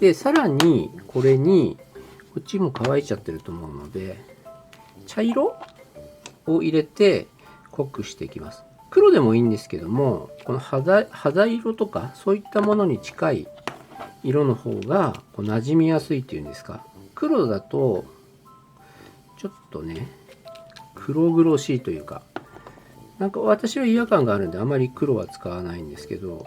で、さらにこれに、こっちも乾いちゃってると思うので、茶色を入れて濃くしていきます。黒でもいいんですけども、この肌色とかそういったものに近い色の方がこう馴染みやすいっていうんですか。黒だとちょっとね、黒々しいというか、なんか私は違和感があるんであまり黒は使わないんですけど、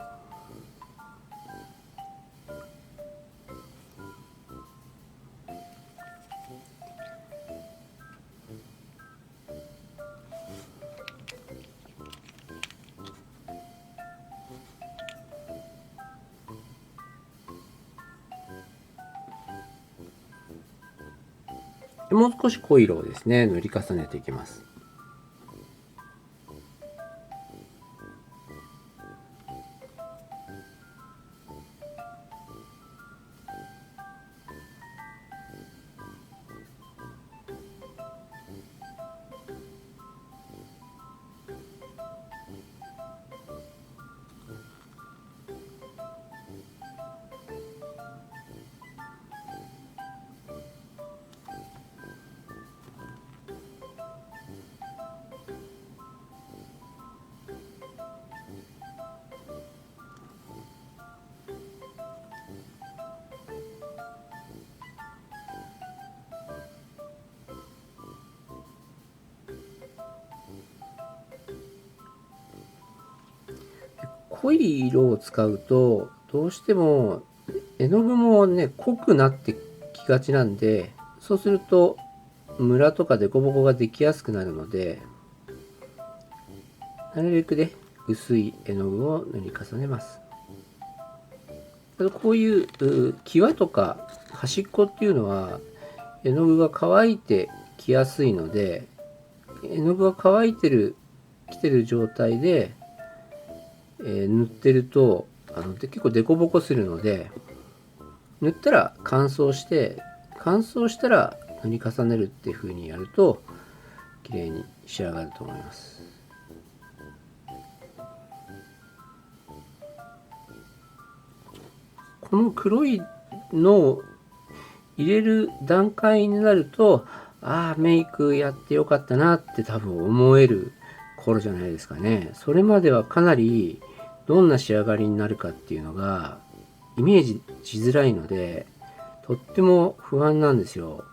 もう少し濃い色をですね、塗り重ねていきます。濃い色を使うとどうしても絵の具もね濃くなってきがちなんで、そうするとムラとかデコボコができやすくなるので、なるべくね薄い絵の具を塗り重ねます。こういう際とか端っこっていうのは絵の具が乾いてきやすいので、絵の具が乾いてきてる状態で、塗ってると結構デコボコするので、塗ったら乾燥したら塗り重ねるっていう風にやると綺麗に仕上がると思います。この黒いのを入れる段階になると、ああメイクやってよかったなって多分思える頃じゃないですかね。それまではかなりどんな仕上がりになるかっていうのがイメージしづらいので、とっても不安なんですよ。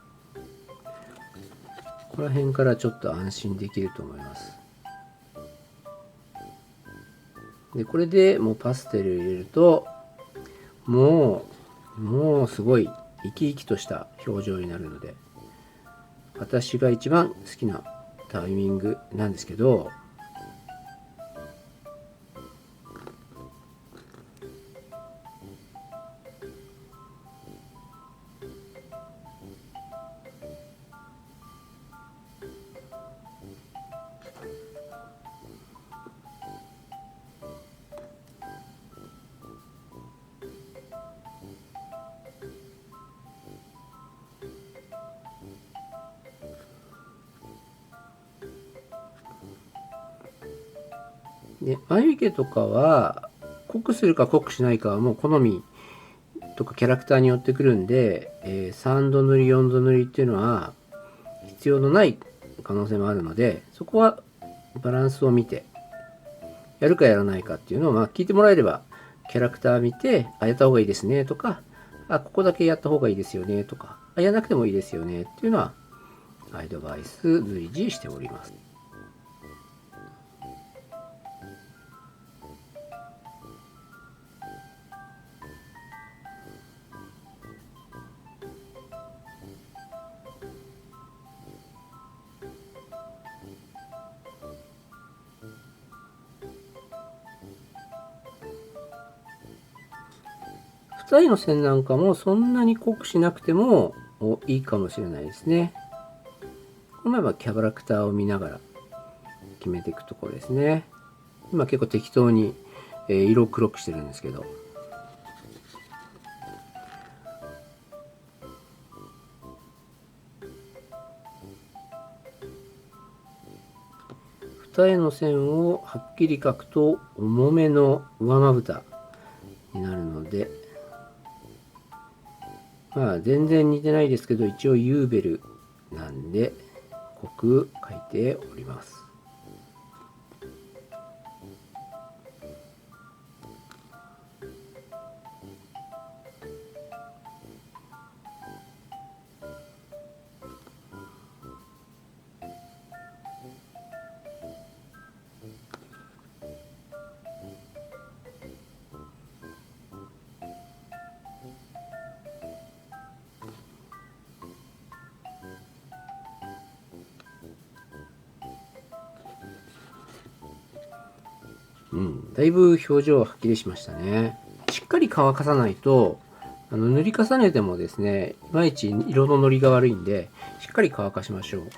ここら辺からちょっと安心できると思います。でこれでもうパステル入れるともうすごい生き生きとした表情になるので、私が一番好きなタイミングなんですけど、で眉毛とかは濃くするか濃くしないかはもう好みとかキャラクターによってくるんで、3度塗り4度塗りっていうのは必要のない可能性もあるので、そこはバランスを見てやるかやらないかっていうのを聞いてもらえれば、キャラクター見てやった方がいいですねとか、ここだけやった方がいいですよねとか、やらなくてもいいですよねっていうのはアドバイス随時しております。二重の線なんかもそんなに濃くしなくてもいいかもしれないですね。この前はキャラクターを見ながら決めていくところですね。今結構適当に色を黒くしてるんですけど、二重の線をはっきり描くと重めの上まぶたになるので、まあ全然似てないですけど、一応ユーベルなんで濃く書いております。だいぶ表情ははっきりしましたね。しっかり乾かさないと、塗り重ねてもですね、いまいち色の乗りが悪いんで、しっかり乾かしましょう。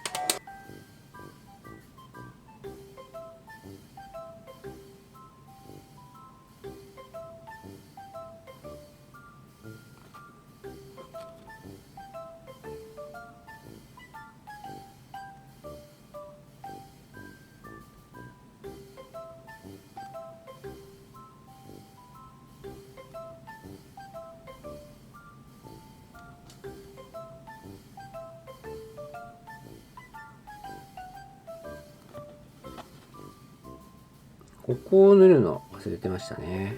ここを塗るの忘れてましたね。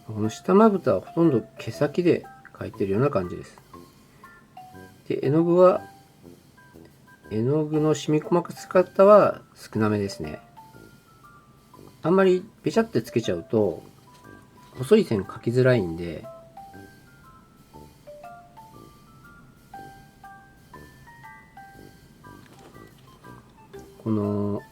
この下まぶたはほとんど毛先で描いてるような感じです。で、絵の具は、絵の具の染み細か使ったは少なめですね。あんまりべちゃってつけちゃうと、細い線描きづらいんで、この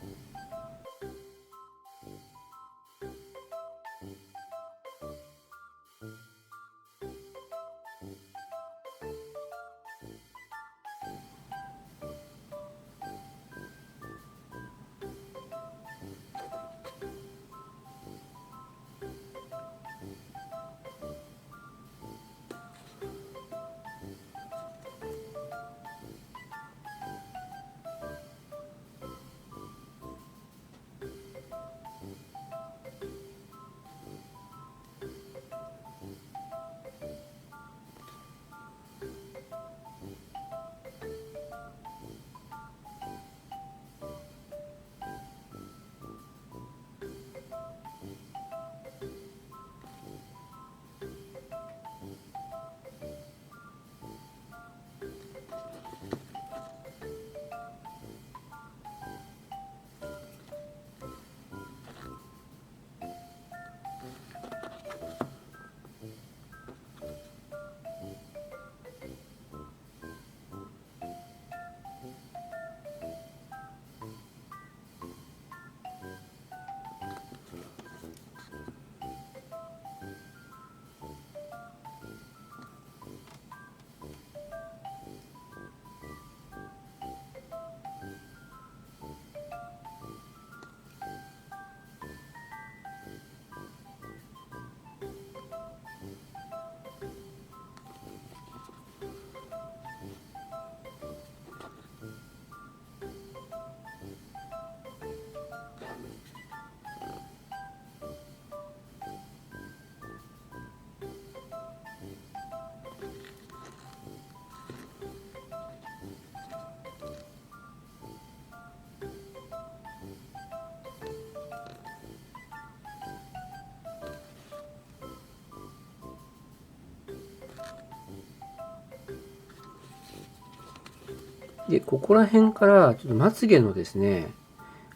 で、ここら辺からちょっとまつげのですね、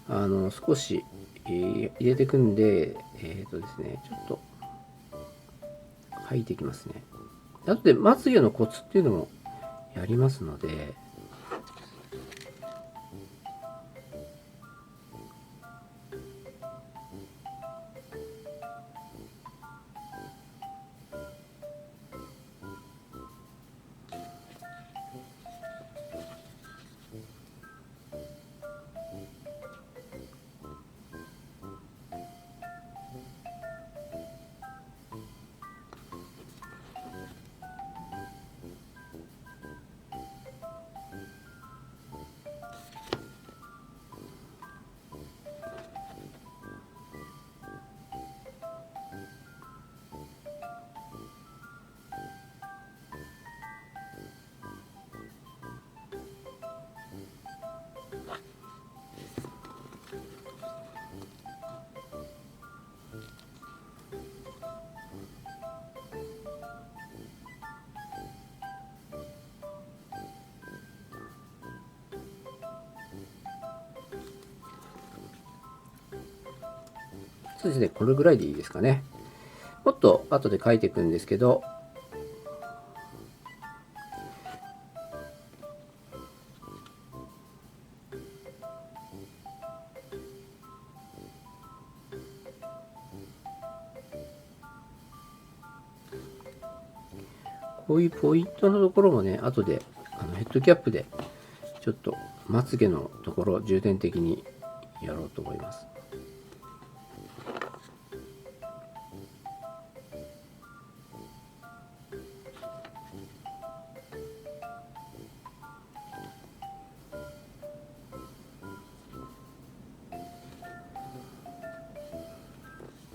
少し、入れていくんで、ですね、ちょっと描いていきますね。あとでまつげのコツっていうのもやりますので、そうですね、これぐらいでいいですかね。もっと後で書いていくんですけど、こういうポイントのところもね、後でヘッドキャップでちょっとまつげのところ重点的にやろうと思います。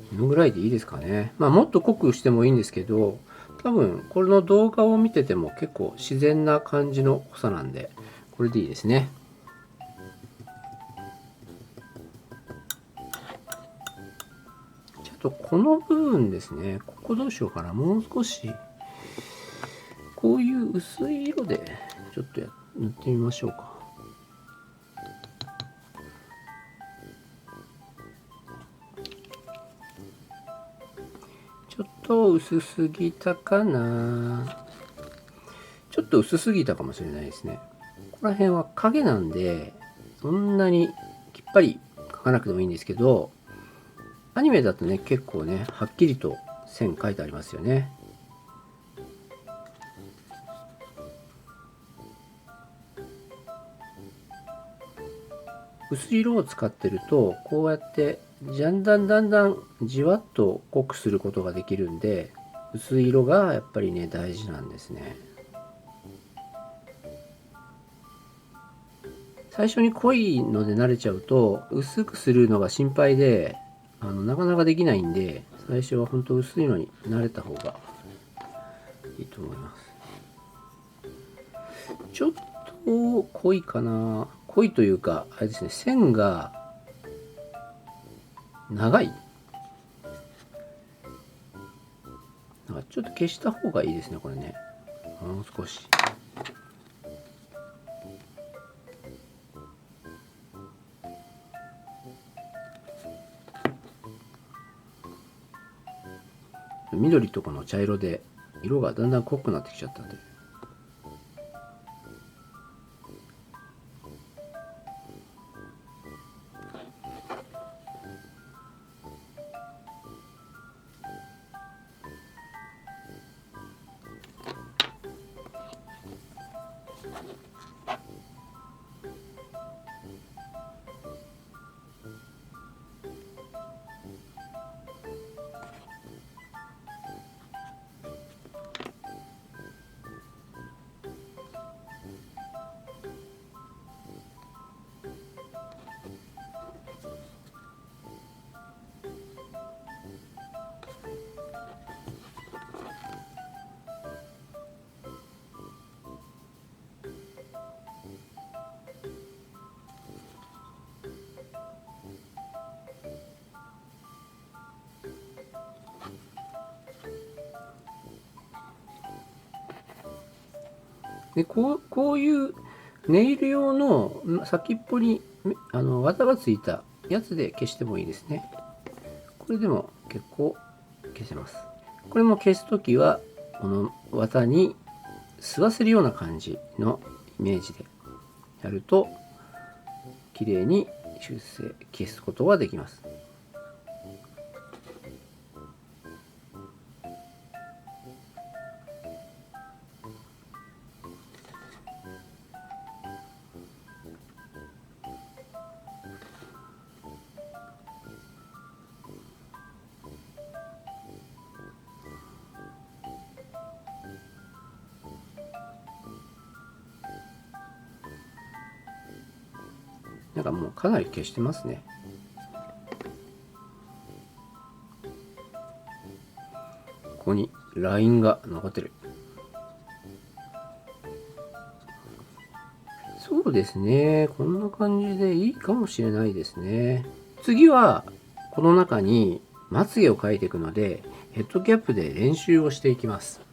このぐらいでいいですかね。まあもっと濃くしてもいいんですけど、多分これの動画を見てても結構自然な感じの濃さなんで、これでいいですね。ちょっとこの部分ですね、ここどうしようかな。もう少しこういう薄い色でちょっと塗ってみましょうか。ちょっと薄すぎたかな。ちょっと薄すぎたかもしれないですね。ここら辺は影なんで、そんなにきっぱり描かなくてもいいんですけど、アニメだとね、結構ね、はっきりと線描いてありますよね。薄い色を使ってると、こうやってだんだんじわっと濃くすることができるんで、薄い色がやっぱりね、大事なんですね。最初に濃いので慣れちゃうと薄くするのが心配でなかなかできないんで、最初は本当薄いのに慣れた方がいいと思います。ちょっと濃いかな。濃いというかあれですね、線が長い。なんかちょっと消した方がいいですね、これね。もう少し。緑とかの茶色で色がだんだん濃くなってきちゃったんで。でこういうネイル用の先っぽに綿がついたやつで消してもいいですね。これでも結構消せます。これも消すときはこの綿に吸わせるような感じのイメージでやると綺麗に消すことができます。なんかもうかなり消してますね。ここにラインが残ってる。そうですね。こんな感じでいいかもしれないですね。次はこの中にまつげを描いていくのでヘッドキャップで練習をしていきます。